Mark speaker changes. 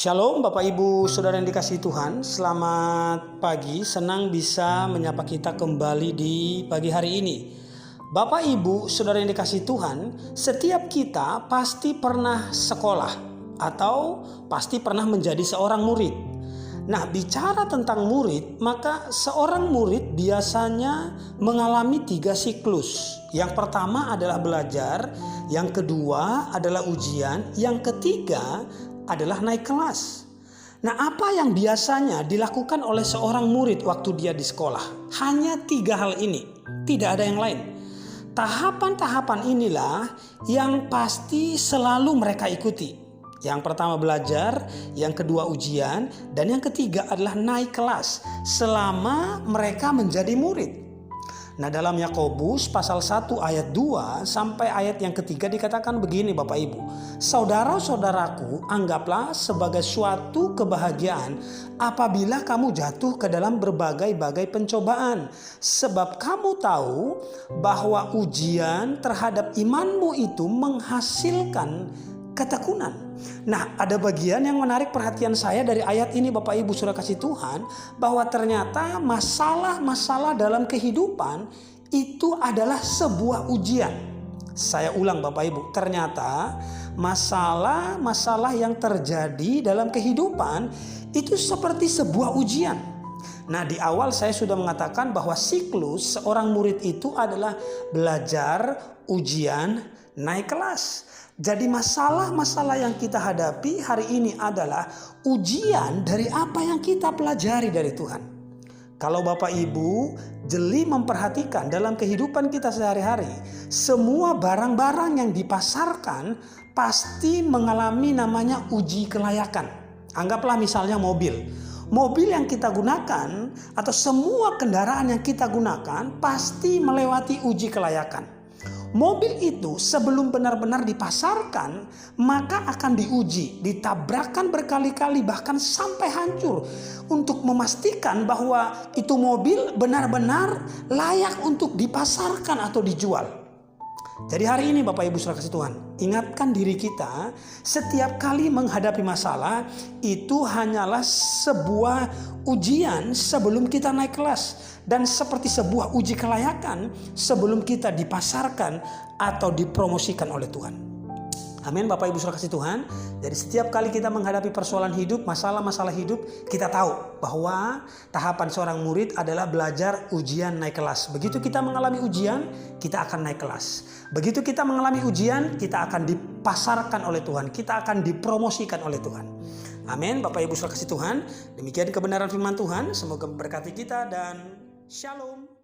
Speaker 1: Shalom Bapak Ibu Saudara yang dikasihi Tuhan. Selamat pagi, senang bisa menyapa kita kembali di pagi hari ini. Bapak Ibu Saudara yang dikasihi Tuhan, setiap kita pasti pernah sekolah atau pasti pernah menjadi seorang murid. Nah, bicara tentang murid, maka seorang murid biasanya mengalami 3 siklus. Yang pertama adalah belajar, yang kedua adalah ujian, yang ketiga adalah naik kelas. Nah, apa yang biasanya dilakukan oleh seorang murid waktu dia di sekolah? Hanya 3 hal ini, tidak ada yang lain. Tahapan-tahapan inilah yang pasti selalu mereka ikuti. Yang pertama belajar, yang kedua ujian, dan yang ketiga adalah naik kelas selama mereka menjadi murid. Nah, dalam Yakobus pasal 1 ayat 2 sampai ayat yang ketiga dikatakan begini Bapak Ibu. Saudara-saudaraku, anggaplah sebagai suatu kebahagiaan apabila kamu jatuh ke dalam berbagai-bagai pencobaan. Sebab kamu tahu bahwa ujian terhadap imanmu itu menghasilkan ketekunan. Nah, ada bagian yang menarik perhatian saya dari ayat ini Bapak Ibu Saudara kasih Tuhan, bahwa ternyata masalah-masalah dalam kehidupan itu adalah sebuah ujian. Saya ulang Bapak Ibu, ternyata masalah-masalah yang terjadi dalam kehidupan itu seperti sebuah ujian. Nah, di awal saya sudah mengatakan bahwa siklus seorang murid itu adalah belajar, ujian, naik kelas. Jadi masalah-masalah yang kita hadapi hari ini adalah ujian dari apa yang kita pelajari dari Tuhan. Kalau Bapak Ibu jeli memperhatikan dalam kehidupan kita sehari-hari, semua barang-barang yang dipasarkan pasti mengalami namanya uji kelayakan. Anggaplah misalnya mobil. Mobil yang kita gunakan atau semua kendaraan yang kita gunakan pasti melewati uji kelayakan. Mobil itu sebelum benar-benar dipasarkan maka akan diuji, ditabrakkan berkali-kali bahkan sampai hancur untuk memastikan bahwa itu mobil benar-benar layak untuk dipasarkan atau dijual. Jadi hari ini Bapak Ibu Saudara kasih Tuhan, ingatkan diri kita setiap kali menghadapi masalah itu hanyalah sebuah ujian sebelum kita naik kelas. Dan seperti sebuah uji kelayakan sebelum kita dipasarkan atau dipromosikan oleh Tuhan. Amin Bapak Ibu Saudara kasih Tuhan. Jadi setiap kali kita menghadapi persoalan hidup, masalah-masalah hidup, kita tahu bahwa tahapan seorang murid adalah belajar, ujian, naik kelas. Begitu kita mengalami ujian, kita akan naik kelas. Begitu kita mengalami ujian, kita akan dipasarkan oleh Tuhan. Kita akan dipromosikan oleh Tuhan. Amin Bapak Ibu Saudara kasih Tuhan. Demikian kebenaran firman Tuhan. Semoga memberkati kita dan Shalom.